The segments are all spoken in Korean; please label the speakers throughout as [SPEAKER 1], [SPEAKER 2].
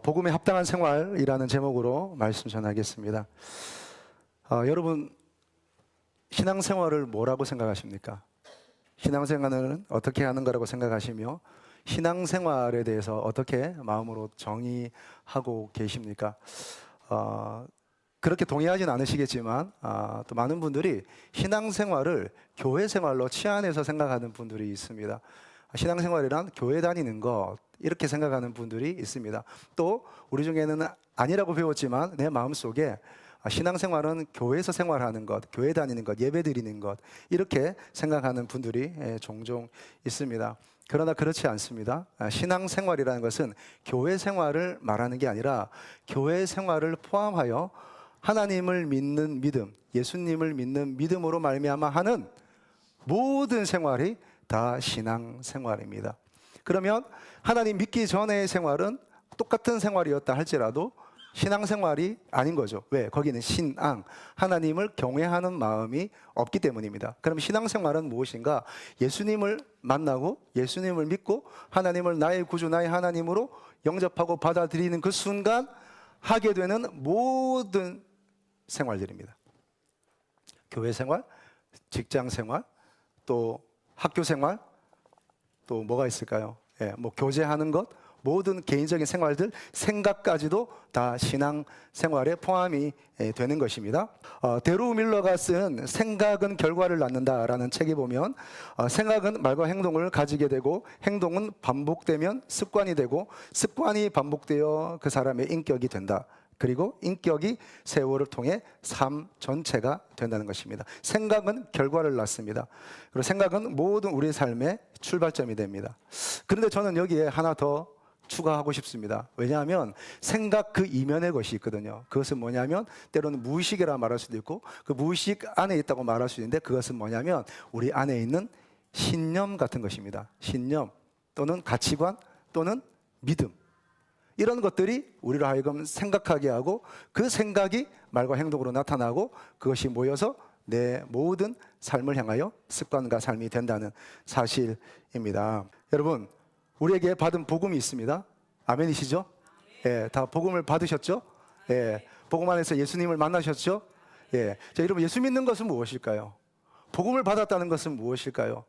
[SPEAKER 1] 복음에 합당한 생활이라는 제목으로 말씀 전하겠습니다. 여러분, 신앙생활을 뭐라고 생각하십니까? 신앙생활은 어떻게 하는 거라고 생각하시며 신앙생활에 대해서 어떻게 마음으로 정의하고 계십니까? 그렇게 동의하진 않으시겠지만 또 많은 분들이 신앙생활을 교회생활로 치환해서 생각하는 분들이 있습니다. 신앙생활이란 교회 다니는 것, 이렇게 생각하는 분들이 있습니다. 또 우리 중에는 아니라고 배웠지만 내 마음속에 신앙생활은 교회에서 생활하는 것, 교회 다니는 것, 예배 드리는 것, 이렇게 생각하는 분들이 종종 있습니다. 그러나 그렇지 않습니다. 신앙생활이라는 것은 교회 생활을 말하는 게 아니라 교회 생활을 포함하여 하나님을 믿는 믿음, 예수님을 믿는 믿음으로 말미암아 하는 모든 생활이 다 신앙생활입니다. 그러면 하나님 믿기 전의 생활은 똑같은 생활이었다 할지라도 신앙생활이 아닌 거죠. 왜? 거기는 신앙, 하나님을 경외하는 마음이 없기 때문입니다. 그럼 신앙생활은 무엇인가? 예수님을 만나고 예수님을 믿고 하나님을 나의 구주, 나의 하나님으로 영접하고 받아들이는 그 순간 하게 되는 모든 생활들입니다. 교회 생활, 직장 생활, 또 학교 생활, 또 뭐가 있을까요? 교제하는 것, 모든 개인적인 생활들, 생각까지도 다 신앙 생활에 포함이 되는 것입니다. 데루 밀러가 쓴 생각은 결과를 낳는다라는 책에 보면 생각은 말과 행동을 가지게 되고 행동은 반복되면 습관이 되고 습관이 반복되어 그 사람의 인격이 된다. 그리고 인격이 세월을 통해 삶 전체가 된다는 것입니다. 생각은 결과를 낳습니다. 그리고 생각은 모든 우리의 삶의 출발점이 됩니다. 그런데 저는 여기에 하나 더 추가하고 싶습니다. 왜냐하면 생각 그 이면의 것이 있거든요. 그것은 뭐냐면 때로는 무의식이라 말할 수도 있고 그 무의식 안에 있다고 말할 수 있는데 그것은 뭐냐면 우리 안에 있는 신념 같은 것입니다. 신념 또는 가치관 또는 믿음, 이런 것들이 우리로 하여금 생각하게 하고 그 생각이 말과 행동으로 나타나고 그것이 모여서 내 모든 삶을 향하여 습관과 삶이 된다는 사실입니다. 여러분, 우리에게 받은 복음이 있습니다. 아멘이시죠? 예, 다 복음을 받으셨죠? 예, 복음 안에서 예수님을 만나셨죠? 예, 자, 여러분, 예수 믿는 것은 무엇일까요? 복음을 받았다는 것은 무엇일까요?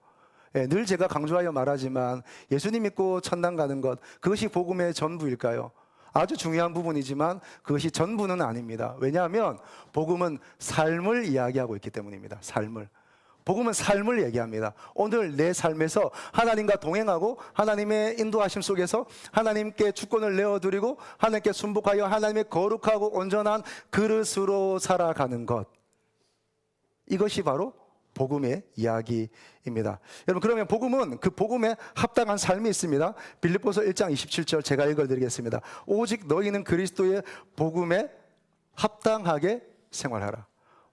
[SPEAKER 1] 예, 늘 제가 강조하여 말하지만 예수님 믿고 천당 가는 것, 그것이 복음의 전부일까요? 아주 중요한 부분이지만 그것이 전부는 아닙니다. 왜냐하면 복음은 삶을 이야기하고 있기 때문입니다. 삶을. 복음은 삶을 얘기합니다. 오늘 내 삶에서 하나님과 동행하고 하나님의 인도하심 속에서 하나님께 주권을 내어드리고 하나님께 순복하여 하나님의 거룩하고 온전한 그릇으로 살아가는 것, 이것이 바로 복음의 이야기입니다. 여러분, 그러면 복음은 그 복음에 합당한 삶이 있습니다. 빌립보서 1장 27절 제가 읽어드리겠습니다. 오직 너희는 그리스도의 복음에 합당하게 생활하라.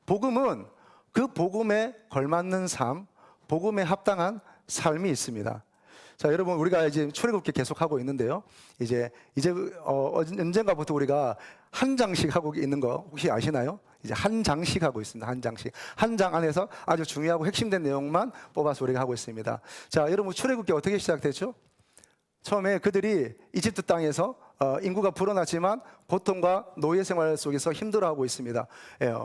[SPEAKER 1] 복음은 그 복음에 걸맞는 삶, 복음에 합당한 삶이 있습니다. 자, 여러분, 우리가 이제 출애굽기 계속하고 있는데요. 이제 언젠가부터 우리가 한 장씩 하고 있는 거 혹시 아시나요? 이제 한 장씩 하고 있습니다. 한 장씩. 한 장 안에서 아주 중요하고 핵심된 내용만 뽑아서 우리가 하고 있습니다. 자, 여러분, 출애굽기 어떻게 시작됐죠? 처음에 그들이 이집트 땅에서 인구가 불어났지만 고통과 노예 생활 속에서 힘들어하고 있습니다.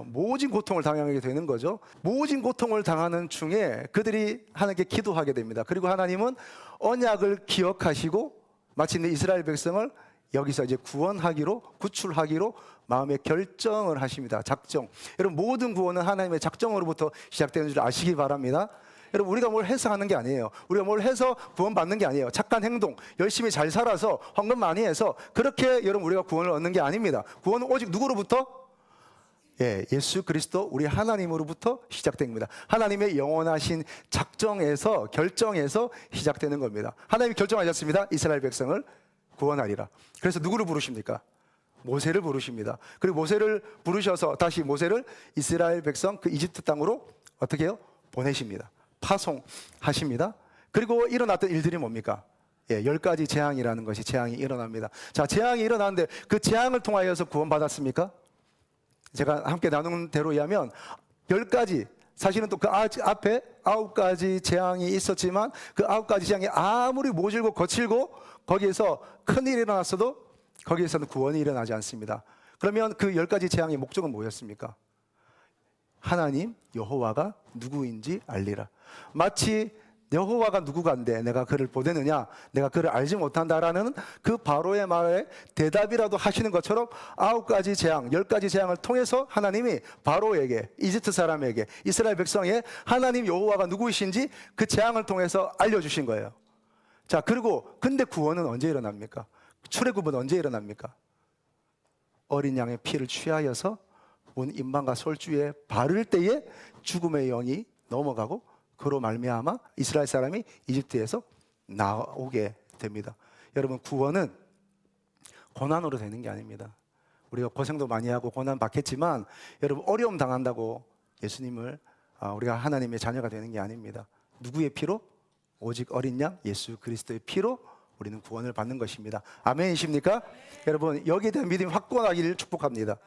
[SPEAKER 1] 모진 고통을 당하게 되는 거죠. 모진 고통을 당하는 중에 그들이 하나님께 기도하게 됩니다. 그리고 하나님은 언약을 기억하시고 마침내 이스라엘 백성을 여기서 이제 구원하기로, 구출하기로 마음의 결정을 하십니다. 작정. 여러분, 모든 구원은 하나님의 작정으로부터 시작되는 줄 아시기 바랍니다. 여러분, 우리가 뭘 해서 하는 게 아니에요. 우리가 뭘 해서 구원받는 게 아니에요. 착한 행동, 열심히 잘 살아서 헌금 많이 해서 그렇게 여러분 우리가 구원을 얻는 게 아닙니다. 구원은 오직 누구로부터? 예수 그리스도 우리 하나님으로부터 시작됩니다. 하나님의 영원하신 작정에서, 결정에서 시작되는 겁니다. 하나님이 결정하셨습니다. 이스라엘 백성을 구원하리라. 그래서 누구를 부르십니까? 모세를 부르십니다. 그리고 모세를 부르셔서 다시 모세를 이스라엘 백성 그 이집트 땅으로 어떻게 해요? 보내십니다. 파송하십니다. 그리고 일어났던 일들이 뭡니까? 10가지 재앙이라는 것이 재앙이 일어납니다. 자, 재앙이 일어나는데 그 재앙을 통하여서 구원받았습니까? 제가 함께 나눈 대로 의하면 10가지, 사실은 또 그 앞에 9가지 재앙이 있었지만 그 9가지 재앙이 아무리 모질고 거칠고 거기에서 큰일이 일어났어도 거기에서는 구원이 일어나지 않습니다. 그러면 그 10가지 재앙의 목적은 뭐였습니까? 하나님 여호와가 누구인지 알리라. 마치 여호와가 누구간데 내가 그를 보내느냐, 내가 그를 알지 못한다라는 그 바로의 말에 대답이라도 하시는 것처럼 9가지 재앙, 10가지 재앙을 통해서 하나님이 바로에게, 이집트 사람에게, 이스라엘 백성에 하나님 여호와가 누구이신지 그 재앙을 통해서 알려주신 거예요. 자, 그리고 근데 구원은 언제 일어납니까? 출애굽은 언제 일어납니까? 어린 양의 피를 취하여서 온 임방과 솔주에 바를 때에 죽음의 영이 넘어가고 그로 말미암아 이스라엘 사람이 이집트에서 나오게 됩니다. 여러분, 구원은 고난으로 되는 게 아닙니다. 우리가 고생도 많이 하고 고난 받겠지만 여러분, 어려움 당한다고 예수님을 우리가 하나님의 자녀가 되는 게 아닙니다. 누구의 피로? 오직 어린 양 예수 그리스도의 피로 우리는 구원을 받는 것입니다. 아멘이십니까? 여러분, 여기에 대한 믿음이 확고하기를 축복합니다.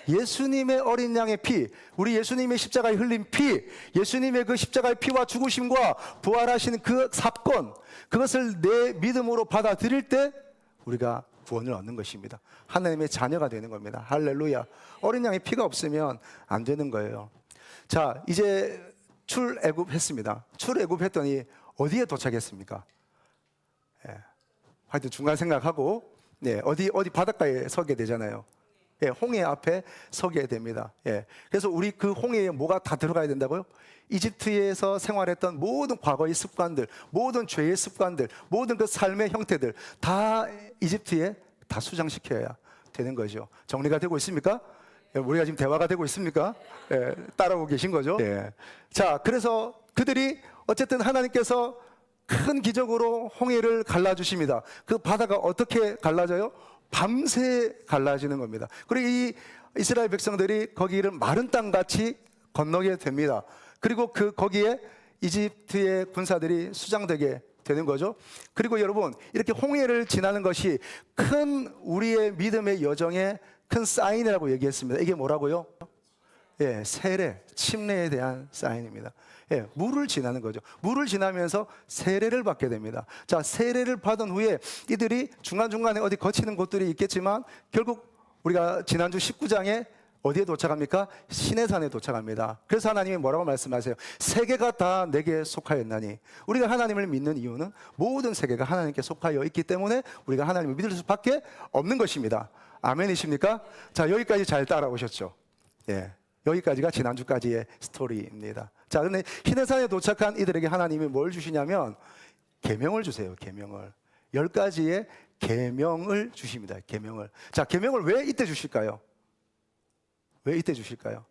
[SPEAKER 1] 예수님의 어린 양의 피, 우리 예수님의 십자가에 흘린 피, 예수님의 그 십자가의 피와 죽으심과 부활하시는 그 사건, 그것을 내 믿음으로 받아들일 때 우리가 구원을 얻는 것입니다. 하나님의 자녀가 되는 겁니다. 할렐루야. 어린 양의 피가 없으면 안 되는 거예요. 자, 이제 출애굽했습니다. 출애굽했더니 어디에 도착했습니까? 하여튼 중간 생각하고 어디 바닷가에 서게 되잖아요. 홍해 앞에 서게 됩니다. 그래서 우리 그 홍해에 뭐가 다 들어가야 된다고요? 이집트에서 생활했던 모든 과거의 습관들, 모든 죄의 습관들, 모든 그 삶의 형태들 다 이집트에 다 수장시켜야 되는 거죠. 정리가 되고 있습니까? 우리가 지금 대화가 되고 있습니까? 따라오고 계신 거죠? 자, 그래서 그들이 어쨌든 하나님께서 큰 기적으로 홍해를 갈라주십니다. 그 바다가 어떻게 갈라져요? 밤새 갈라지는 겁니다. 그리고 이 이스라엘 백성들이 거기를 마른 땅같이 건너게 됩니다. 그리고 거기에 이집트의 군사들이 수장되게 되는 거죠. 그리고 여러분, 이렇게 홍해를 지나는 것이 큰 우리의 믿음의 여정의 큰 사인이라고 얘기했습니다. 이게 뭐라고요? 세례, 침례에 대한 사인입니다. 물을 지나는 거죠. 물을 지나면서 세례를 받게 됩니다. 자, 세례를 받은 후에 이들이 중간중간에 어디 거치는 곳들이 있겠지만 결국 우리가 지난주 19장에 어디에 도착합니까? 시내산에 도착합니다. 그래서 하나님이 뭐라고 말씀하세요? 세계가 다 내게 속하였나니. 우리가 하나님을 믿는 이유는 모든 세계가 하나님께 속하여 있기 때문에 우리가 하나님을 믿을 수밖에 없는 것입니다. 아멘이십니까? 자, 여기까지 잘 따라오셨죠? 여기까지가 지난주까지의 스토리입니다. 자, 그런데 시내산에 도착한 이들에게 하나님이 뭘 주시냐면 계명을 주세요. 계명을. 10가지의 계명을 주십니다. 계명을. 자, 계명을 왜 이때 주실까요? 왜 이때 주실까요?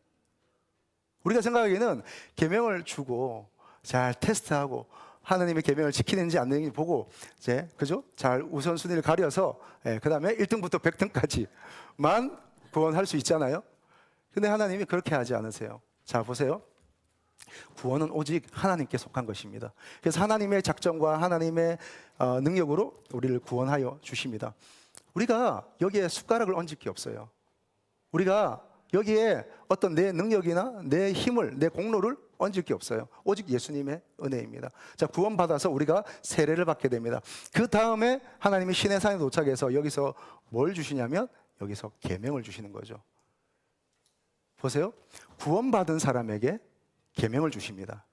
[SPEAKER 1] 우리가 생각하기에는 계명을 주고 잘 테스트하고 하나님의 계명을 지키는지 안 되는지 보고 이제 그죠? 잘 우선순위를 가려서 그다음에 1등부터 100등까지만 구원할 수 있잖아요. 근데 하나님이 그렇게 하지 않으세요. 자, 보세요. 구원은 오직 하나님께 속한 것입니다. 그래서 하나님의 작정과 하나님의 능력으로 우리를 구원하여 주십니다. 우리가 여기에 숟가락을 얹을 게 없어요. 우리가 여기에 어떤 내 능력이나 내 힘을, 내 공로를 얹을 게 없어요. 오직 예수님의 은혜입니다. 자, 구원받아서 우리가 세례를 받게 됩니다. 그 다음에 하나님이 시내산에 도착해서 여기서 뭘 주시냐면 여기서 계명을 주시는 거죠. 보세요. 구원받은 사람에게 계명을 주십니다.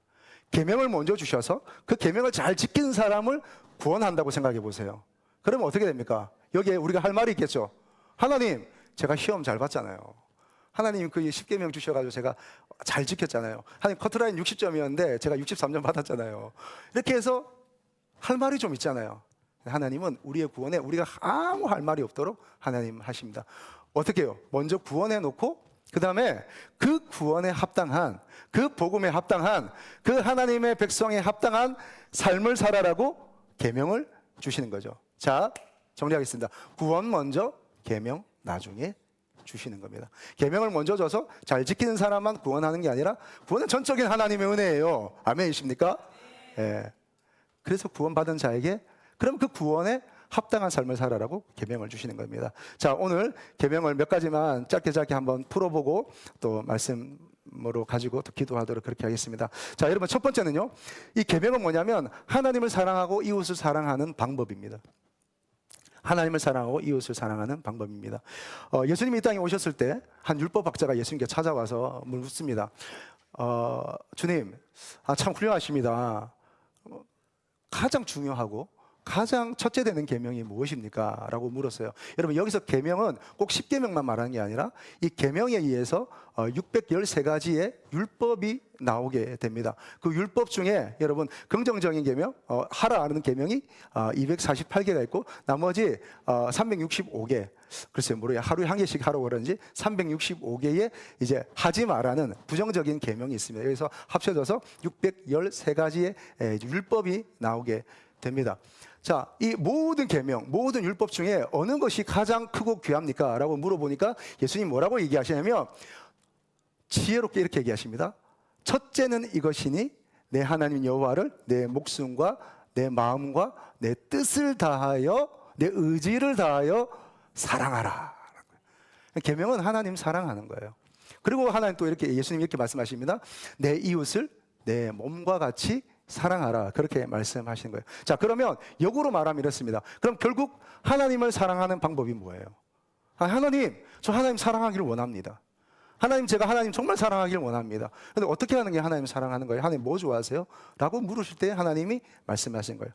[SPEAKER 1] 계명을 먼저 주셔서 그 계명을 잘 지키는 사람을 구원한다고 생각해 보세요. 그러면 어떻게 됩니까? 여기에 우리가 할 말이 있겠죠. 하나님, 제가 시험 잘 봤잖아요. 하나님 그 10계명 주셔가지고 제가 잘 지켰잖아요. 하나님 커트라인 60점이었는데 제가 63점 받았잖아요. 이렇게 해서 할 말이 좀 있잖아요. 하나님은 우리의 구원에 우리가 아무 할 말이 없도록 하나님 하십니다. 어떻게 해요? 먼저 구원해 놓고 그 다음에 그 구원에 합당한, 그 복음에 합당한, 그 하나님의 백성에 합당한 삶을 살아라고 계명을 주시는 거죠. 자, 정리하겠습니다. 구원 먼저, 계명 나중에 주시는 겁니다. 계명을 먼저 줘서 잘 지키는 사람만 구원하는 게 아니라 구원은 전적인 하나님의 은혜예요. 아멘이십니까? 그래서 구원받은 자에게 그럼 그 구원에 합당한 삶을 살아라고 계명을 주시는 겁니다. 자, 오늘 계명을 몇 가지만 짧게 한번 풀어보고 또 말씀으로 가지고 또 기도하도록 그렇게 하겠습니다. 자, 여러분, 첫 번째는요, 이 계명은 뭐냐면 하나님을 사랑하고 이웃을 사랑하는 방법입니다. 하나님을 사랑하고 이웃을 사랑하는 방법입니다. 예수님이 이 땅에 오셨을 때 한 율법학자가 예수님께 찾아와서 묻습니다. 주님, 참 훌륭하십니다. 가장 중요하고 가장 첫째 되는 계명이 무엇입니까? 라고 물었어요. 여러분, 여기서 계명은 꼭 10계명만 말하는 게 아니라 이 계명에 의해서 613가지의 율법이 나오게 됩니다. 그 율법 중에 여러분 긍정적인 계명, 하라는 계명이 248개가 있고 나머지 365개, 글쎄요, 모르요, 하루에 한 개씩 하라고 그러는지 365개의 이제 하지 말라는 부정적인 계명이 있습니다. 그래서 합쳐져서 613가지의 율법이 나오게 됩니다. 자, 이 모든 계명, 모든 율법 중에 어느 것이 가장 크고 귀합니까? 라고 물어보니까 예수님 뭐라고 얘기하시냐면 지혜롭게 이렇게 얘기하십니다. 첫째는 이것이니 내 하나님 여호와를 내 목숨과 내 마음과 내 뜻을 다하여 내 의지를 다하여 사랑하라. 계명은 하나님 사랑하는 거예요. 그리고 하나님 또 이렇게 예수님이 이렇게 말씀하십니다. 내 이웃을 내 몸과 같이 사랑하라. 그렇게 말씀하시는 거예요. 자, 그러면 역으로 말하면 이렇습니다. 그럼 결국 하나님을 사랑하는 방법이 뭐예요? 하나님, 저 하나님 사랑하기를 원합니다. 하나님, 제가 하나님 정말 사랑하기를 원합니다. 그런데 어떻게 하는 게 하나님 사랑하는 거예요? 하나님 뭐 좋아하세요? 라고 물으실 때 하나님이 말씀하신 거예요.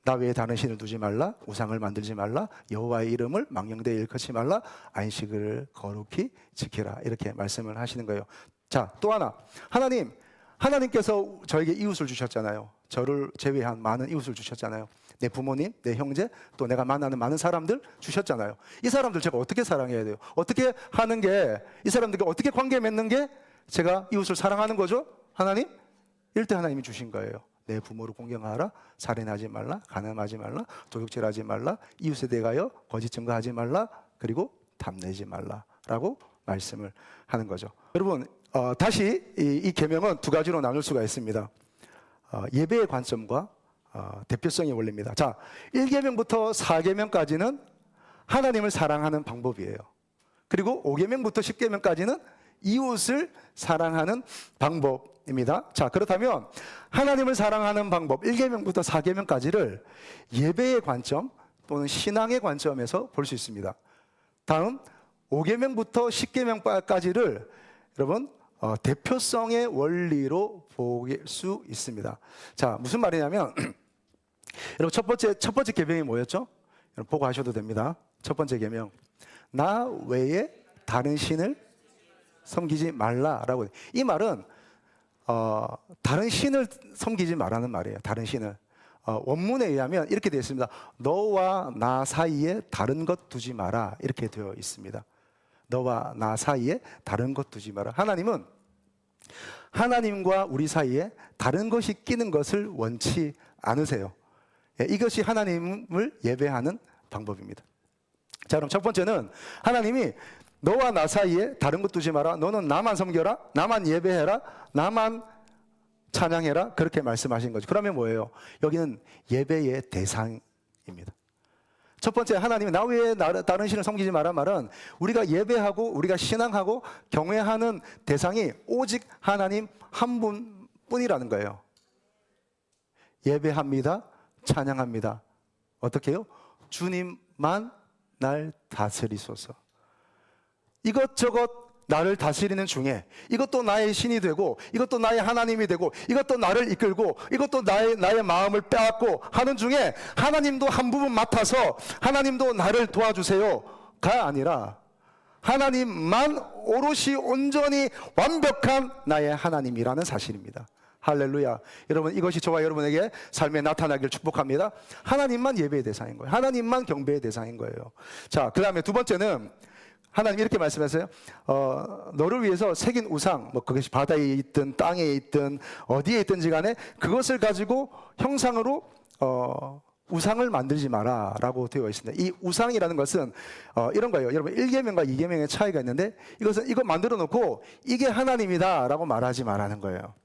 [SPEAKER 1] 나 외에 다른 신을 두지 말라, 우상을 만들지 말라, 여호와의 이름을 망령되이 일컫지 말라, 안식을 거룩히 지키라. 이렇게 말씀을 하시는 거예요. 자, 또 하나, 하나님께서 저에게 이웃을 주셨잖아요. 저를 제외한 많은 이웃을 주셨잖아요. 내 부모님, 내 형제, 또 내가 만나는 많은 사람들 주셨잖아요. 이 사람들 제가 어떻게 사랑해야 돼요? 어떻게 하는 게, 이 사람들과 어떻게 관계 맺는 게 제가 이웃을 사랑하는 거죠? 하나님? 일대 하나님이 주신 거예요. 내 부모를 공경하라, 살인하지 말라, 가늠하지 말라, 도둑질하지 말라, 이웃에 대하여 거짓 증거하지 말라, 그리고 탐내지 말라라고 말씀을 하는 거죠. 여러분, 다시 이 계명은 두 가지로 나눌 수가 있습니다. 예배의 관점과 대표성의 원리입니다. 자, 1계명부터 4계명까지는 하나님을 사랑하는 방법이에요. 그리고 5계명부터 10계명까지는 이웃을 사랑하는 방법입니다. 자, 그렇다면 하나님을 사랑하는 방법 1계명부터 4계명까지를 예배의 관점 또는 신앙의 관점에서 볼 수 있습니다. 다음 5계명부터 10계명까지를 여러분 대표성의 원리로 볼 수 있습니다. 자, 무슨 말이냐면 여러분 첫 번째 계명이 뭐였죠? 여러분 보고 하셔도 됩니다. 첫 번째 계명, 나 외에 다른 신을 섬기지 말라라고. 이 말은 다른 신을 섬기지 말라는 말이에요. 다른 신을. 원문에 의하면 이렇게 되어 있습니다. 너와 나 사이에 다른 것 두지 마라. 이렇게 되어 있습니다. 너와 나 사이에 다른 것 두지 마라. 하나님은 하나님과 우리 사이에 다른 것이 끼는 것을 원치 않으세요. 이것이 하나님을 예배하는 방법입니다. 자, 그럼 첫 번째는 하나님이 너와 나 사이에 다른 것 두지 마라. 너는 나만 섬겨라. 나만 예배해라. 나만 찬양해라. 그렇게 말씀하신 거죠. 그러면 뭐예요? 여기는 예배의 대상입니다. 첫 번째, 하나님이 나 외에 다른 신을 섬기지 마라 말은 우리가 예배하고 우리가 신앙하고 경외하는 대상이 오직 하나님 한 분뿐이라는 거예요. 예배합니다. 찬양합니다. 어떻게 해요? 주님만 날 다스리소서. 이것저것 나를 다스리는 중에 이것도 나의 신이 되고 이것도 나의 하나님이 되고 이것도 나를 이끌고 이것도 나의 마음을 빼앗고 하는 중에 하나님도 한 부분 맡아서 하나님도 나를 도와주세요가 아니라 하나님만 오롯이 온전히 완벽한 나의 하나님이라는 사실입니다. 할렐루야. 여러분, 이것이 저와 여러분에게 삶에 나타나길 축복합니다. 하나님만 예배의 대상인 거예요. 하나님만 경배의 대상인 거예요. 자, 그 다음에 두 번째는 하나님 이렇게 말씀하세요. 너를 위해서 새긴 우상, 뭐 그것이 바다에 있든 땅에 있든 어디에 있든지 간에 그것을 가지고 형상으로 우상을 만들지 마라 라고 되어 있습니다. 이 우상이라는 것은 이런 거예요. 여러분, 1계명과 2계명의 차이가 있는데 이것은 이거 만들어 놓고 이게 하나님이다 라고 말하지 말라는 거예요.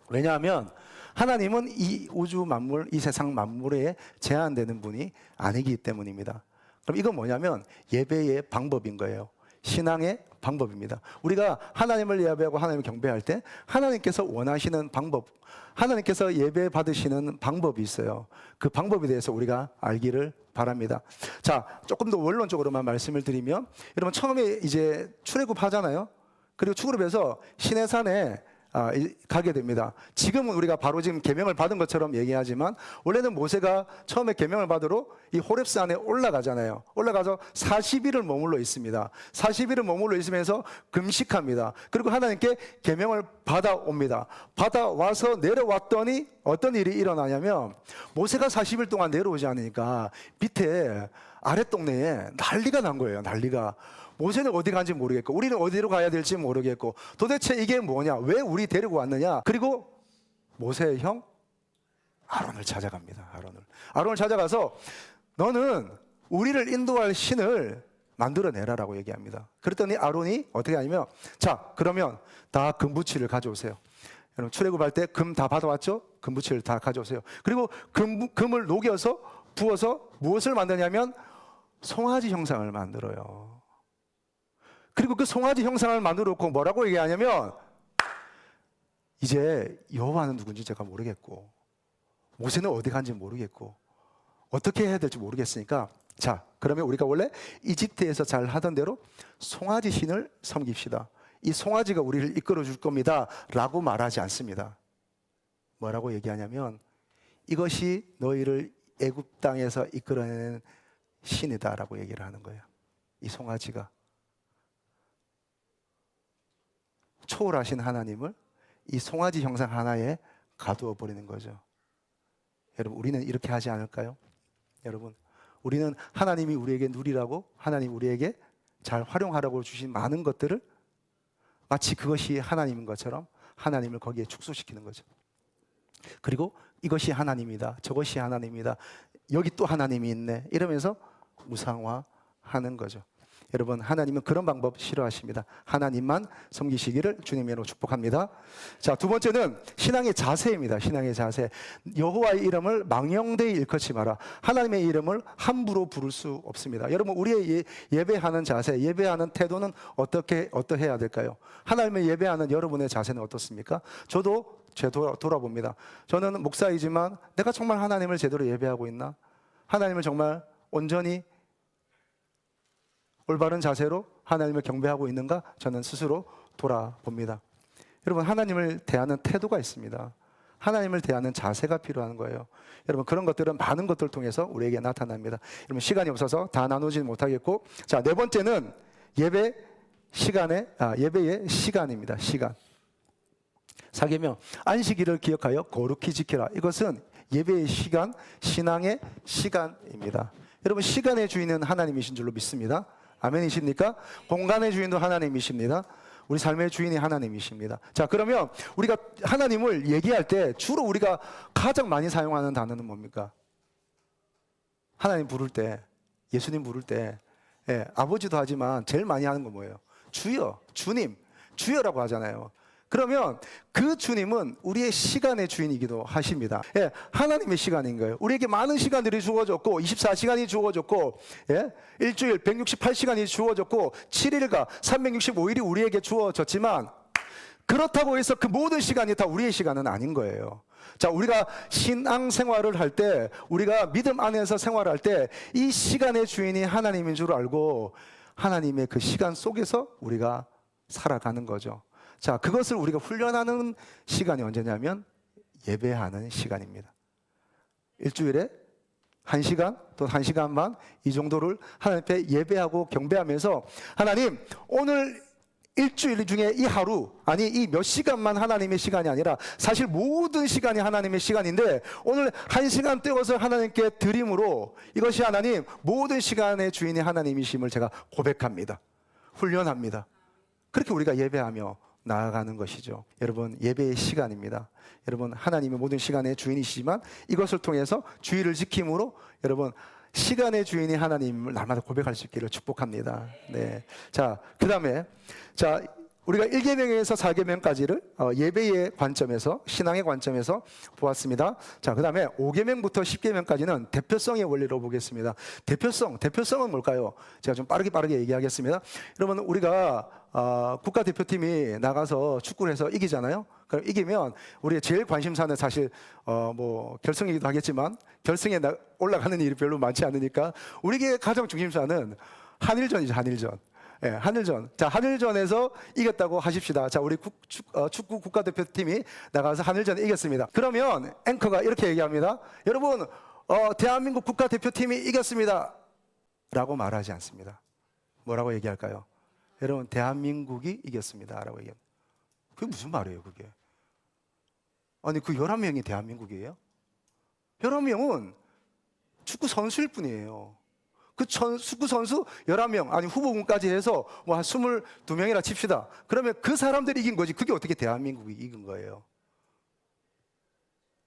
[SPEAKER 1] 왜냐하면 하나님은 이 우주 만물, 이 세상 만물에 제한되는 분이 아니기 때문입니다. 그럼 이건 뭐냐면 예배의 방법인 거예요. 신앙의 방법입니다. 우리가 하나님을 예배하고 하나님을 경배할 때 하나님께서 원하시는 방법, 하나님께서 예배 받으시는 방법이 있어요. 그 방법에 대해서 우리가 알기를 바랍니다. 자, 조금 더 원론적으로만 말씀을 드리면, 여러분 처음에 이제 출애굽 하잖아요. 그리고 출애굽해서 시내산에 가게 됩니다. 지금은 우리가 바로 지금 계명을 받은 것처럼 얘기하지만, 원래는 모세가 처음에 계명을 받으러 이 호렙산에 올라가잖아요. 올라가서 40일을 머물러 있습니다. 40일을 머물러 있으면서 금식합니다. 그리고 하나님께 계명을 받아옵니다. 받아와서 내려왔더니 어떤 일이 일어나냐면, 모세가 40일 동안 내려오지 않으니까 밑에 아랫동네에 난리가 난 거예요. 난리가. 모세는 어디 간지 모르겠고 우리는 어디로 가야 될지 모르겠고 도대체 이게 뭐냐, 왜 우리 데리고 왔느냐. 그리고 모세의 형 아론을 찾아갑니다. 아론을 찾아가서 너는 우리를 인도할 신을 만들어내라라고 얘기합니다. 그랬더니 아론이 어떻게 하냐면, 자 그러면 다 금부치를 가져오세요. 여러분 출애굽할 때 금 다 받아왔죠? 금부치를 다 가져오세요. 그리고 금을 녹여서 부어서 무엇을 만드냐면 송아지 형상을 만들어요. 그리고 그 송아지 형상을 만들어 놓고 뭐라고 얘기하냐면, 이제 여호와는 누군지 제가 모르겠고 모세는 어디 간지 모르겠고 어떻게 해야 될지 모르겠으니까, 자 그러면 우리가 원래 이집트에서 잘 하던 대로 송아지 신을 섬깁시다. 이 송아지가 우리를 이끌어 줄 겁니다 라고 말하지 않습니다. 뭐라고 얘기하냐면, 이것이 너희를 애굽 땅에서 이끌어내는 신이다 라고 얘기를 하는 거예요. 이 송아지가 초월하신 하나님을 이 송아지 형상 하나에 가두어 버리는 거죠. 여러분 우리는 이렇게 하지 않을까요? 여러분 우리는 하나님이 우리에게 누리라고, 하나님 우리에게 잘 활용하라고 주신 많은 것들을 마치 그것이 하나님인 것처럼 하나님을 거기에 축소시키는 거죠. 그리고 이것이 하나님이다, 저것이 하나님이다, 여기 또 하나님이 있네 이러면서 무상화하는 거죠. 여러분 하나님은 그런 방법 싫어하십니다. 하나님만 섬기시기를 주님으로 축복합니다. 자, 두 번째는 신앙의 자세입니다. 신앙의 자세. 여호와의 이름을 망령되이 일컫지 마라. 하나님의 이름을 함부로 부를 수 없습니다. 여러분 우리의 예배하는 자세, 예배하는 태도는 어떠해야 될까요? 하나님의 예배하는 여러분의 자세는 어떻습니까? 저도 돌아봅니다. 저는 목사이지만 내가 정말 하나님을 제대로 예배하고 있나? 하나님을 정말 온전히 올바른 자세로 하나님을 경배하고 있는가? 저는 스스로 돌아봅니다. 여러분 하나님을 대하는 태도가 있습니다. 하나님을 대하는 자세가 필요한 거예요. 여러분 그런 것들은 많은 것들을 통해서 우리에게 나타납니다. 여러분 시간이 없어서 다 나누지 못하겠고, 자, 네 번째는 예배의 시간입니다. 시간. 사계명 안식일을 기억하여 거룩히 지키라. 이것은 예배의 시간, 신앙의 시간입니다. 여러분 시간의 주인은 하나님이신 줄로 믿습니다. 아멘이십니까? 공간의 주인도 하나님이십니다. 우리 삶의 주인이 하나님이십니다. 자, 그러면 우리가 하나님을 얘기할 때 주로 우리가 가장 많이 사용하는 단어는 뭡니까? 하나님 부를 때, 예수님 부를 때, 아버지도 하지만 제일 많이 하는 건 뭐예요? 주여, 주님, 주여라고 하잖아요. 그러면 그 주님은 우리의 시간의 주인이기도 하십니다. 하나님의 시간인 거예요. 우리에게 많은 시간들이 주어졌고 24시간이 주어졌고 일주일 168시간이 주어졌고 7일과 365일이 우리에게 주어졌지만, 그렇다고 해서 그 모든 시간이 다 우리의 시간은 아닌 거예요. 자, 우리가 신앙생활을 할 때, 우리가 믿음 안에서 생활할 때 이 시간의 주인이 하나님인 줄 알고 하나님의 그 시간 속에서 우리가 살아가는 거죠. 자, 그것을 우리가 훈련하는 시간이 언제냐면 예배하는 시간입니다. 일주일에 1시간 또 1시간 반 이 정도를 하나님 앞에 예배하고 경배하면서, 하나님 오늘 일주일 중에 이 하루, 아니 이 몇 시간만 하나님의 시간이 아니라 사실 모든 시간이 하나님의 시간인데, 오늘 1시간 떼어서 하나님께 드림으로 이것이 하나님 모든 시간의 주인이 하나님이심을 제가 고백합니다. 훈련합니다. 그렇게 우리가 예배하며 나아가는 것이죠. 여러분 예배의 시간입니다. 여러분 하나님의 모든 시간의 주인이시지만 이것을 통해서 주의를 지킴으로 여러분 시간의 주인이 하나님을 날마다 고백할 수 있기를 축복합니다. 네. 자, 그 다음에 자, 우리가 1계명에서 4계명까지를 예배의 관점에서, 신앙의 관점에서 보았습니다. 자, 그 다음에 5계명부터 10계명까지는 대표성의 원리로 보겠습니다. 대표성은 뭘까요? 제가 좀 빠르게 얘기하겠습니다. 여러분, 우리가 국가대표팀이 나가서 축구를 해서 이기잖아요. 그럼 이기면 우리의 제일 관심사는 사실 뭐 결승이기도 하겠지만 결승에 올라가는 일이 별로 많지 않으니까 우리의 가장 중심사는 한일전이죠, 한일전. 예, 한일전. 자, 한일전에서 이겼다고 하십시다. 자, 우리 축구 국가대표팀이 나가서 한일전에 이겼습니다. 그러면 앵커가 이렇게 얘기합니다. 여러분, 대한민국 국가대표팀이 이겼습니다. 라고 말하지 않습니다. 뭐라고 얘기할까요? 여러분, 대한민국이 이겼습니다. 라고 얘기합니다. 그게 무슨 말이에요, 그게? 아니, 그 11명이 대한민국이에요? 11명은 축구 선수일 뿐이에요. 그 축구 선수 11명, 아니 후보군까지 해서 뭐 한 22명이라 칩시다. 그러면 그 사람들이 이긴 거지. 그게 어떻게 대한민국이 이긴 거예요?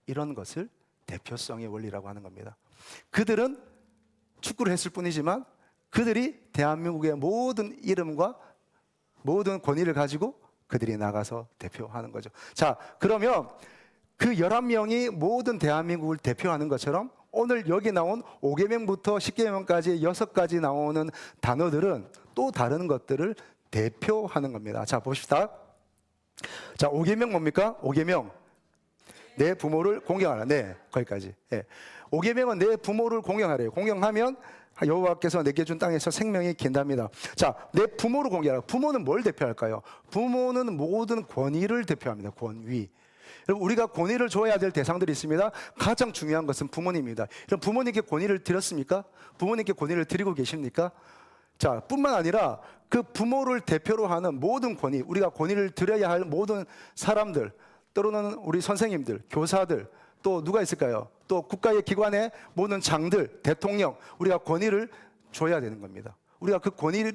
[SPEAKER 1] 이런 것을 대표성의 원리라고 하는 겁니다. 그들은 축구를 했을 뿐이지만 그들이 대한민국의 모든 이름과 모든 권위를 가지고 그들이 나가서 대표하는 거죠. 자, 그러면 그 11명이 모든 대한민국을 대표하는 것처럼 오늘 여기 나온 5계명부터 10계명까지 6가지 나오는 단어들은 또 다른 것들을 대표하는 겁니다. 자, 봅시다. 자, 5계명 뭡니까? 5계명. 내 부모를 공경하라. 네, 거기까지. 네. 5계명은 내 부모를 공경하래요. 공경하면 여호와께서 내게 준 땅에서 생명이 긴답니다. 자, 내 부모를 공경하라. 부모는 뭘 대표할까요? 부모는 모든 권위를 대표합니다. 권위. 여러분, 우리가 권위를 줘야 될 대상들이 있습니다. 가장 중요한 것은 부모님입니다. 여러분, 부모님께 권위를 드렸습니까? 부모님께 권위를 드리고 계십니까? 자, 뿐만 아니라 그 부모를 대표로 하는 모든 권위, 우리가 권위를 드려야 할 모든 사람들, 때로는 우리 선생님들, 교사들, 또 누가 있을까요? 또 국가의 기관의 모든 장들, 대통령, 우리가 권위를 줘야 되는 겁니다. 우리가 그 권위를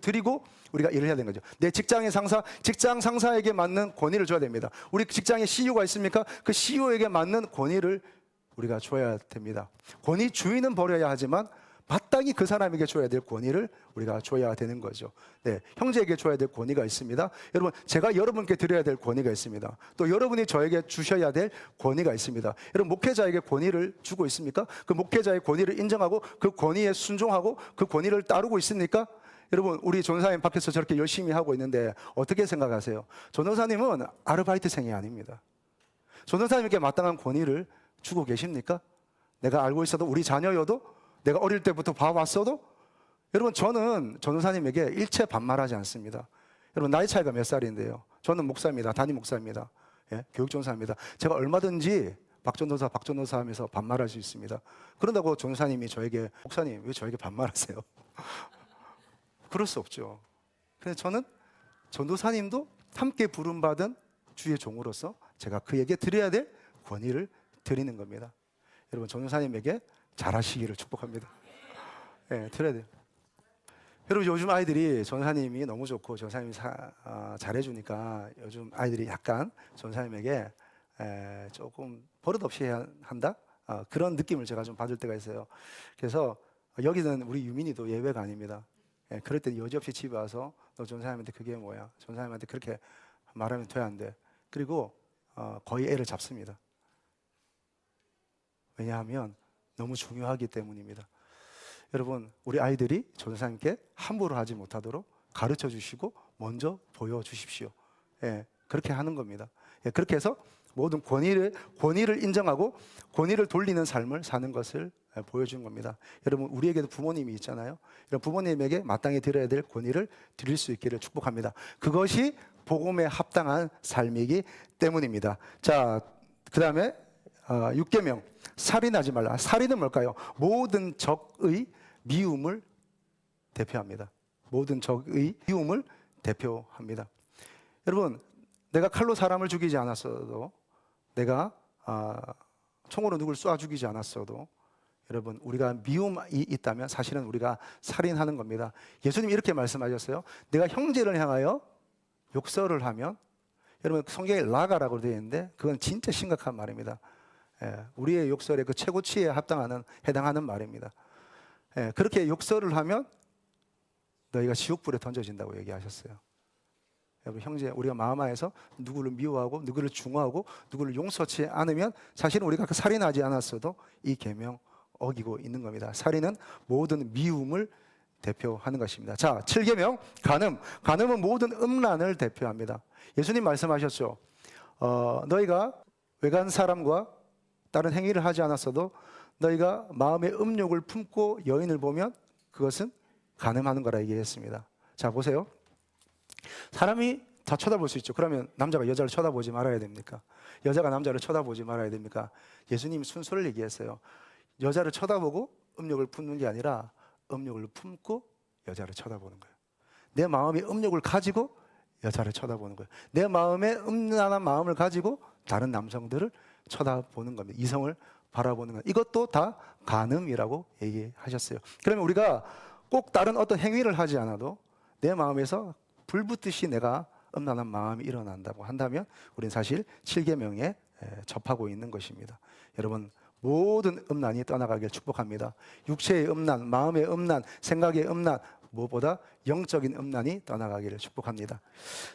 [SPEAKER 1] 드리고 우리가 일을 해야 되는 거죠. 내 직장의 상사, 직장 상사에게 맞는 권위를 줘야 됩니다. 우리 직장에 CEO가 있습니까? 그 CEO에게 맞는 권위를 우리가 줘야 됩니다. 권위 주인은 버려야 하지만 마땅히 그 사람에게 줘야 될 권위를 우리가 줘야 되는 거죠. 네, 형제에게 줘야 될 권위가 있습니다. 여러분, 제가 여러분께 드려야 될 권위가 있습니다. 또 여러분이 저에게 주셔야 될 권위가 있습니다. 여러분, 목회자에게 권위를 주고 있습니까? 그 목회자의 권위를 인정하고 그 권위에 순종하고 그 권위를 따르고 있습니까? 여러분, 우리 전사님 밖에서 저렇게 열심히 하고 있는데 어떻게 생각하세요? 전도사님은 아르바이트생이 아닙니다. 전도사님께 마땅한 권위를 주고 계십니까? 내가 알고 있어도, 우리 자녀여도, 내가 어릴 때부터 봐왔어도, 여러분, 저는 전도사님에게 일체 반말하지 않습니다. 여러분, 나이 차이가 몇 살인데요? 저는 목사입니다. 담임 목사입니다. 예? 교육전사입니다. 제가 얼마든지 박전도사 하면서 반말할 수 있습니다. 그런다고 전도사님이 저에게, 목사님 왜 저에게 반말하세요? 그럴 수 없죠. 그래서 저는 전도사님도 함께 부름받은 주의 종으로서 제가 그에게 드려야 될 권위를 드리는 겁니다. 여러분, 전도사님에게 잘하시기를 축복합니다. 네, 드려야 돼요. 여러분, 요즘 아이들이 전사님이 너무 좋고 전사님이 잘해주니까 요즘 아이들이 약간 전사님에게 조금 버릇없이 해야 한다? 그런 느낌을 제가 좀 받을 때가 있어요. 그래서 여기는 우리 유민이도 예외가 아닙니다. 그럴 때 여지없이 집에 와서 너 전사님한테 그게 뭐야? 전사님한테 그렇게 말하면 돼, 안 돼? 그리고 거의 애를 잡습니다. 왜냐하면 너무 중요하기 때문입니다. 여러분, 우리 아이들이 전사님께 함부로 하지 못하도록 가르쳐 주시고 먼저 보여주십시오. 예, 그렇게 하는 겁니다. 예, 그렇게 해서 모든 권위를 인정하고 권위를 돌리는 삶을 사는 것을 보여준 겁니다. 여러분, 우리에게도 부모님이 있잖아요. 이런 부모님에게 마땅히 드려야 될 권위를 드릴 수 있기를 축복합니다. 그것이 복음에 합당한 삶이기 때문입니다. 자, 그 다음에 6계명, 살인하지 말라. 살인은 뭘까요? 모든 적의 미움을 대표합니다. 모든 적의 미움을 대표합니다. 여러분, 내가 칼로 사람을 죽이지 않았어도, 내가 총으로 누굴 쏴 죽이지 않았어도, 여러분, 우리가 미움이 있다면 사실은 우리가 살인하는 겁니다. 예수님이 이렇게 말씀하셨어요. 내가 형제를 향하여 욕설을 하면, 여러분, 성경에 라가라고 되어 있는데 그건 진짜 심각한 말입니다. 우리의 욕설의 그 최고치에 해당하는 말입니다. 그렇게 욕설을 하면 너희가 지옥불에 던져진다고 얘기하셨어요. 여러분, 형제, 우리가 마음 안에서 누구를 미워하고 누구를 중화하고 누구를 용서치 않으면 사실은 우리가 살인하지 않았어도 이 계명 어기고 있는 겁니다. 살인은 모든 미움을 대표하는 것입니다. 자, 7계명 간음. 간음은 모든 음란을 대표합니다. 예수님 말씀하셨죠. 너희가 외간 사람과 다른 행위를 하지 않았어도 너희가 마음의 음욕을 품고 여인을 보면 그것은 간음하는 거라 얘기했습니다. 자, 보세요. 사람이 다 쳐다볼 수 있죠. 그러면 남자가 여자를 쳐다보지 말아야 됩니까? 여자가 남자를 쳐다보지 말아야 됩니까? 예수님이 순서를 얘기했어요. 여자를 쳐다보고 음욕을 품는 게 아니라 음욕을 품고 여자를 쳐다보는 거예요. 내 마음이 음욕을 가지고 여자를 쳐다보는 거예요. 내 마음에 음란한 마음을 가지고 다른 남성들을 쳐다보는 겁니다. 이성을 바라보는 것. 이것도 다 간음이라고 얘기하셨어요. 그러면 우리가 꼭 다른 어떤 행위를 하지 않아도 내 마음에서 불붙듯이 내가 음란한 마음이 일어난다고 한다면 우리는 사실 7계명에 접하고 있는 것입니다. 여러분, 모든 음란이 떠나가길 축복합니다. 육체의 음란, 마음의 음란, 생각의 음란, 무엇보다 영적인 음란이 떠나가기를 축복합니다.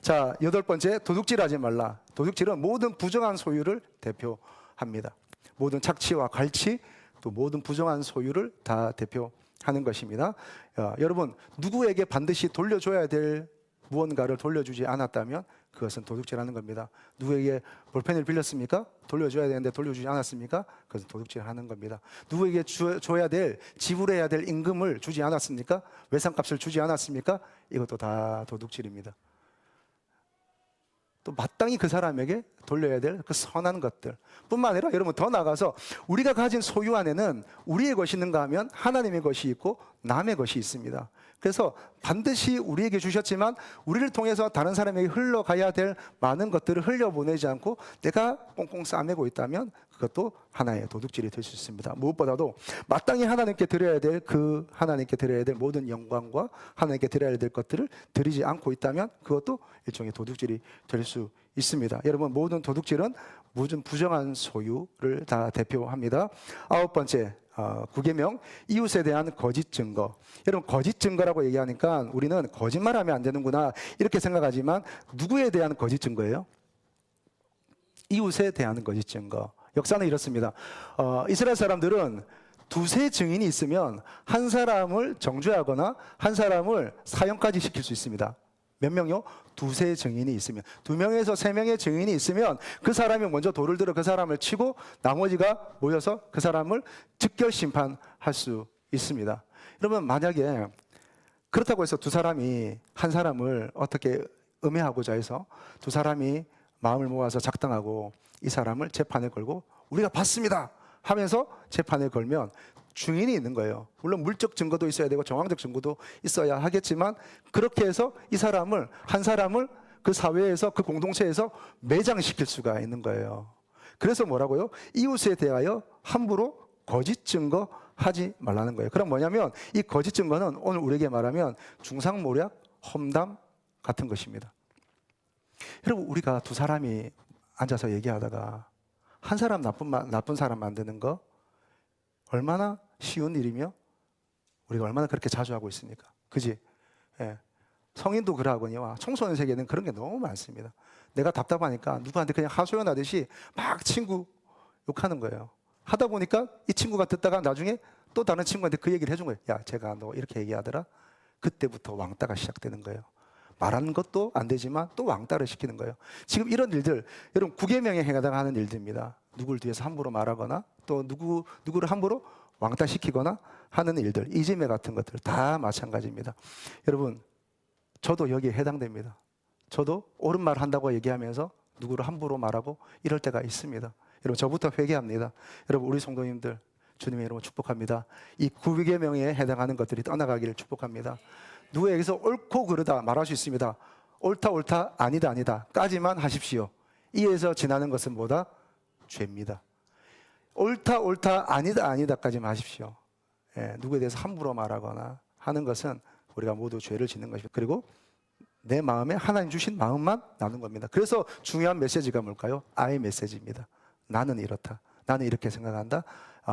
[SPEAKER 1] 자, 8번째, 도둑질하지 말라. 도둑질은 모든 부정한 소유를 대표합니다. 모든 착취와 갈취, 또 모든 부정한 소유를 다 대표하는 것입니다. 여러분, 누구에게 반드시 돌려줘야 될 무언가를 돌려주지 않았다면 그것은 도둑질하는 겁니다. 누구에게 볼펜을 빌렸습니까? 돌려줘야 되는데 돌려주지 않았습니까? 그것은 도둑질하는 겁니다. 누구에게 줘야 될, 지불해야 될 임금을 주지 않았습니까? 외상값을 주지 않았습니까? 이것도 다 도둑질입니다. 또 마땅히 그 사람에게 돌려야 될 그 선한 것들 뿐만 아니라 여러분, 더 나아가서 우리가 가진 소유 안에는 우리의 것이 있는가 하면 하나님의 것이 있고 남의 것이 있습니다. 그래서 반드시 우리에게 주셨지만 우리를 통해서 다른 사람에게 흘러가야 될 많은 것들을 흘려보내지 않고 내가 꽁꽁 싸매고 있다면 그것도 하나의 도둑질이 될 수 있습니다. 무엇보다도 마땅히 하나님께 드려야 될 하나님께 드려야 될 모든 영광과 하나님께 드려야 될 것들을 드리지 않고 있다면 그것도 일종의 도둑질이 될 수 있습니다. 여러분, 모든 도둑질은 모든 부정한 소유를 다 대표합니다. 9번째, 9계명, 이웃에 대한 거짓 증거. 여러분, 거짓 증거라고 얘기하니까 우리는 거짓말하면 안 되는구나 이렇게 생각하지만 누구에 대한 거짓 증거예요? 이웃에 대한 거짓 증거. 역사는 이렇습니다. 이스라엘 사람들은 두세 증인이 있으면 한 사람을 정죄하거나 한 사람을 사형까지 시킬 수 있습니다. 몇 명요? 두세 증인이 있으면, 2명에서 3명의 증인이 있으면 그 사람이 먼저 돌을 들어 그 사람을 치고 나머지가 모여서 그 사람을 즉결 심판할 수 있습니다. 여러분, 만약에 그렇다고 해서 두 사람이 한 사람을 어떻게 음해하고자 해서 두 사람이 마음을 모아서 작당하고 이 사람을 재판에 걸고 우리가 봤습니다 하면서 재판에 걸면 증인이 있는 거예요. 물론 물적 증거도 있어야 되고 정황적 증거도 있어야 하겠지만 그렇게 해서 이 사람을, 한 사람을 그 사회에서, 그 공동체에서 매장시킬 수가 있는 거예요. 그래서 뭐라고요? 이웃에 대하여 함부로 거짓 증거 하지 말라는 거예요. 그럼 뭐냐면 이 거짓 증거는 오늘 우리에게 말하면 중상모략, 험담 같은 것입니다. 여러분, 우리가 두 사람이 앉아서 얘기하다가 한 사람 나쁜 사람 만드는 거 얼마나 쉬운 일이며 우리가 얼마나 그렇게 자주 하고 있습니까? 그지? 예. 성인도 그러하거니와 청소년 세계는 그런 게 너무 많습니다. 내가 답답하니까 누구한테 그냥 하소연하듯이 막 친구 욕하는 거예요. 하다 보니까 이 친구가 듣다가 나중에 또 다른 친구한테 그 얘기를 해준 거예요. 야, 제가 너 이렇게 얘기하더라. 그때부터 왕따가 시작되는 거예요. 말하는 것도 안 되지만 또 왕따를 시키는 거예요. 지금 이런 일들, 여러분 9계명에 해당하는 일들입니다. 누구를 뒤에서 함부로 말하거나 또 누구를 함부로 왕따시키거나 하는 일들, 이지매 같은 것들 다 마찬가지입니다. 여러분, 저도 여기에 해당됩니다. 저도 옳은 말 한다고 얘기하면서 누구를 함부로 말하고 이럴 때가 있습니다. 여러분, 저부터 회개합니다. 여러분, 우리 성도님들 주님의 이름으로 축복합니다. 이 9계명에 해당하는 것들이 떠나가기를 축복합니다. 누구에게서 옳고 그르다 말할 수 있습니다. 옳다 아니다 까지만 하십시오. 이에서 지나는 것은 뭐다? 죄입니다. 옳다 아니다까지만 하십시오. 예, 누구에 대해서 함부로 말하거나 하는 것은 우리가 모두 죄를 짓는 것입니다. 그리고 내 마음에 하나님 주신 마음만 나눈 겁니다. 그래서 중요한 메시지가 뭘까요? I 메시지입니다. 나는 이렇다. 나는 이렇게 생각한다.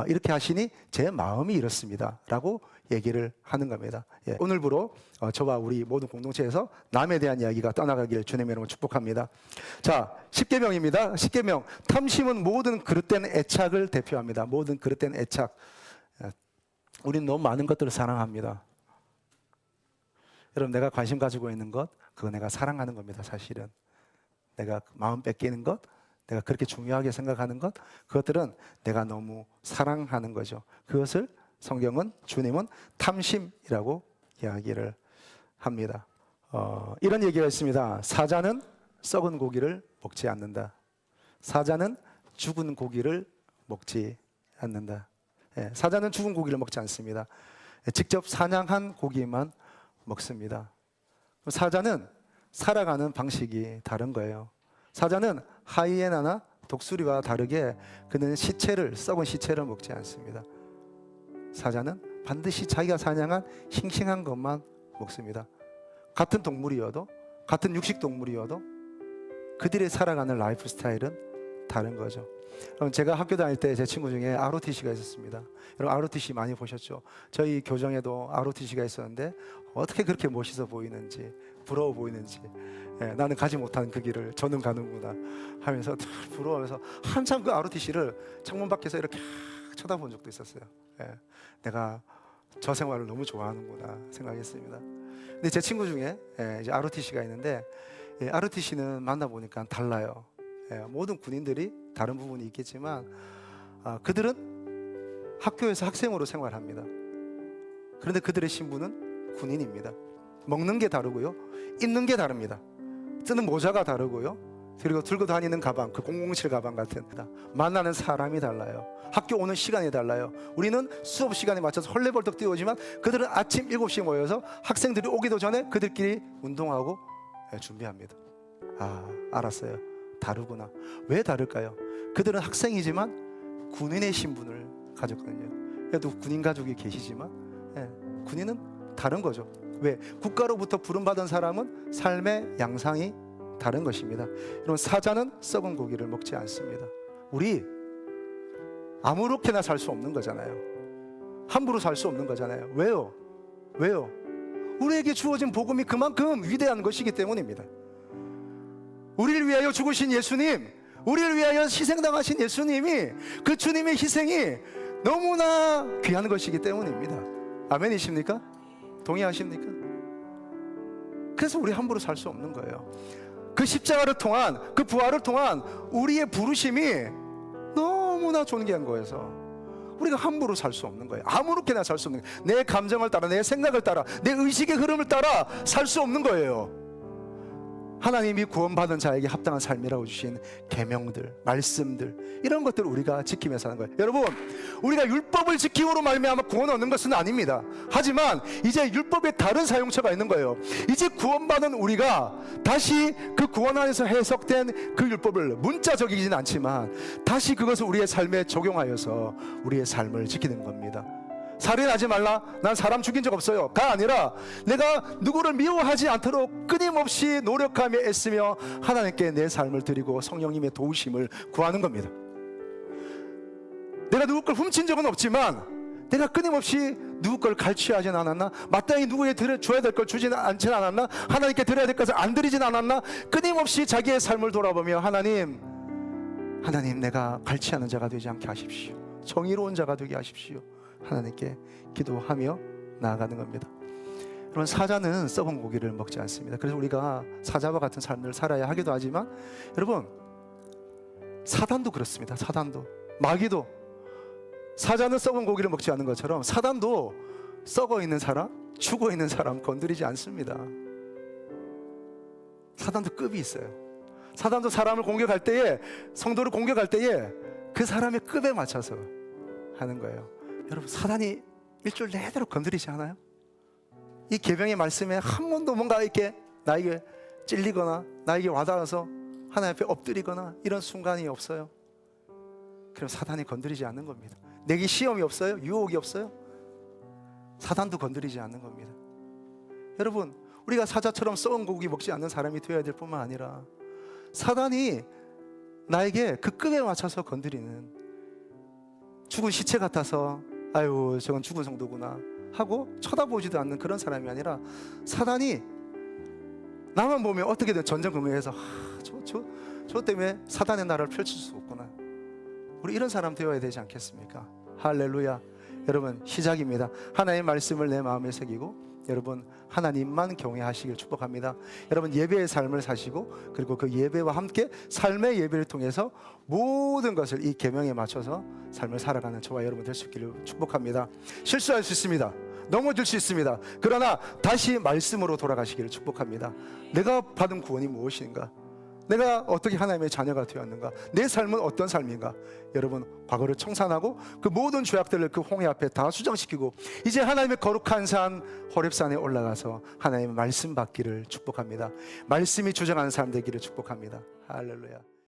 [SPEAKER 1] 이렇게 하시니 제 마음이 이렇습니다 라고 얘기를 하는 겁니다. 예, 오늘부로 저와 우리 모든 공동체에서 남에 대한 이야기가 떠나가길 주님의 이름으로 축복합니다. 자, 10계명입니다. 10계명. 탐심은 모든 그릇된 애착을 대표합니다. 모든 그릇된 애착. 우리는 너무 많은 것들을 사랑합니다. 여러분, 내가 관심 가지고 있는 것, 그거 내가 사랑하는 겁니다. 사실은 내가 마음 뺏기는 것, 내가 그렇게 중요하게 생각하는 것, 그것들은 내가 너무 사랑하는 거죠. 그것을 성경은, 주님은 탐심이라고 이야기를 합니다. 이런 얘기가 있습니다. 사자는 썩은 고기를 먹지 않는다. 사자는 죽은 고기를 먹지 않는다. 예, 사자는 죽은 고기를 먹지 않습니다. 직접 사냥한 고기만 먹습니다. 사자는 살아가는 방식이 다른 거예요. 사자는 하이에나나 독수리와 다르게 그는 썩은 시체를 먹지 않습니다. 사자는 반드시 자기가 사냥한 싱싱한 것만 먹습니다. 같은 동물이어도, 같은 육식 동물이어도 그들의 살아가는 라이프 스타일은 다른 거죠. 제가 학교 다닐 때 제 친구 중에 ROTC가 있었습니다. 여러분 ROTC 많이 보셨죠? 저희 교정에도 ROTC가 있었는데 어떻게 그렇게 멋있어 보이는지, 부러워 보이는지, 예, 나는 가지 못한 그 길을 저는 가는구나 하면서 부러워하면서 한참 그 ROTC를 창문 밖에서 이렇게 쳐다본 적도 있었어요. 예, 내가 저 생활을 너무 좋아하는구나 생각했습니다. 근데 제 친구 중에 이제 ROTC가 있는데, ROTC는 만나보니까 달라요. 모든 군인들이 다른 부분이 있겠지만 그들은 학교에서 학생으로 생활합니다. 그런데 그들의 신분은 군인입니다. 먹는 게 다르고요, 입는 게 다릅니다. 쓰는 모자가 다르고요, 그리고 들고 다니는 가방, 그 007 가방 같은, 만나는 사람이 달라요. 학교 오는 시간이 달라요. 우리는 수업 시간에 맞춰서 헐레벌떡 뛰어오지만 그들은 아침 7시에 모여서 학생들이 오기도 전에 그들끼리 운동하고 준비합니다. 알았어요. 다르구나. 왜 다를까요? 그들은 학생이지만 군인의 신분을 가졌거든요. 그래도 군인 가족이 계시지만 군인은 다른 거죠. 왜? 국가로부터 부름받은 사람은 삶의 양상이 다른 것입니다. 여러분, 사자는 썩은 고기를 먹지 않습니다. 우리 아무렇게나 살 수 없는 거잖아요. 함부로 살 수 없는 거잖아요. 왜요? 우리에게 주어진 복음이 그만큼 위대한 것이기 때문입니다. 우리를 위하여 죽으신 예수님, 우리를 위하여 희생당하신 예수님이, 그 주님의 희생이 너무나 귀한 것이기 때문입니다. 아멘이십니까? 동의하십니까? 그래서 우리 함부로 살 수 없는 거예요. 그 십자가를 통한, 그 부활을 통한 우리의 부르심이 너무나 존귀한 거여서 우리가 함부로 살 수 없는 거예요. 아무렇게나 살 수 없는 거예요. 내 감정을 따라, 내 생각을 따라, 내 의식의 흐름을 따라 살 수 없는 거예요. 하나님이 구원받은 자에게 합당한 삶이라고 주신 계명들, 말씀들, 이런 것들을 우리가 지키며 사는 거예요. 여러분, 우리가 율법을 지킴으로 말미암아 구원을 얻는 것은 아닙니다. 하지만 이제 율법에 다른 사용처가 있는 거예요. 이제 구원받은 우리가 다시 그 구원 안에서 해석된 그 율법을 문자적이진 않지만 다시 그것을 우리의 삶에 적용하여서 우리의 삶을 지키는 겁니다. 살인하지 말라, 난 사람 죽인 적 없어요 가 아니라 내가 누구를 미워하지 않도록 끊임없이 노력하며 애쓰며 하나님께 내 삶을 드리고 성령님의 도우심을 구하는 겁니다. 내가 누구 걸 훔친 적은 없지만 내가 끊임없이 누구 걸 갈취하진 않았나, 마땅히 누구에게 줘야 될 걸 주진 않진 않았나, 하나님께 드려야 될 것을 안 드리진 않았나, 끊임없이 자기의 삶을 돌아보며 하나님 내가 갈취하는 자가 되지 않게 하십시오. 정의로운 자가 되게 하십시오. 하나님께 기도하며 나아가는 겁니다. 여러분, 사자는 썩은 고기를 먹지 않습니다. 그래서 우리가 사자와 같은 삶을 살아야 하기도 하지만, 여러분, 사단도 그렇습니다. 사단도, 마귀도, 사자는 썩은 고기를 먹지 않는 것처럼 사단도 썩어 있는 사람, 죽어 있는 사람 건드리지 않습니다. 사단도 급이 있어요. 사단도 사람을 공격할 때에, 성도를 공격할 때에 그 사람의 급에 맞춰서 하는 거예요. 여러분, 사단이 일주일 내도록 건드리지 않아요? 이 계명의 말씀에 한 번도 뭔가 이렇게 나에게 찔리거나 나에게 와닿아서 하나님 앞에 엎드리거나 이런 순간이 없어요. 그럼 사단이 건드리지 않는 겁니다. 내게 시험이 없어요? 유혹이 없어요? 사단도 건드리지 않는 겁니다. 여러분, 우리가 사자처럼 썩은 고기 먹지 않는 사람이 되어야 될 뿐만 아니라 사단이 나에게 그 급에 맞춰서 건드리는, 죽은 시체 같아서 아유 저건 죽은 성도구나 하고 쳐다보지도 않는 그런 사람이 아니라 사단이 나만 보면 어떻게든 전전긍긍해서 저 때문에 사단의 나라를 펼칠 수 없구나. 우리 이런 사람 되어야 되지 않겠습니까? 할렐루야. 여러분, 시작입니다. 하나님의 말씀을 내 마음에 새기고 여러분 하나님만 경외하시길 축복합니다. 여러분 예배의 삶을 사시고 그리고 그 예배와 함께 삶의 예배를 통해서 모든 것을 이 계명에 맞춰서 삶을 살아가는 저와 여러분 될 수 있기를 축복합니다. 실수할 수 있습니다. 넘어질 수 있습니다. 그러나 다시 말씀으로 돌아가시기를 축복합니다. 내가 받은 구원이 무엇인가? 내가 어떻게 하나님의 자녀가 되었는가? 내 삶은 어떤 삶인가? 여러분 과거를 청산하고 그 모든 죄악들을 그 홍해 앞에 다 수정시키고 이제 하나님의 거룩한 산 호렙산에 올라가서 하나님의 말씀 받기를 축복합니다. 말씀이 주장하는 사람 되기를 축복합니다. 할렐루야.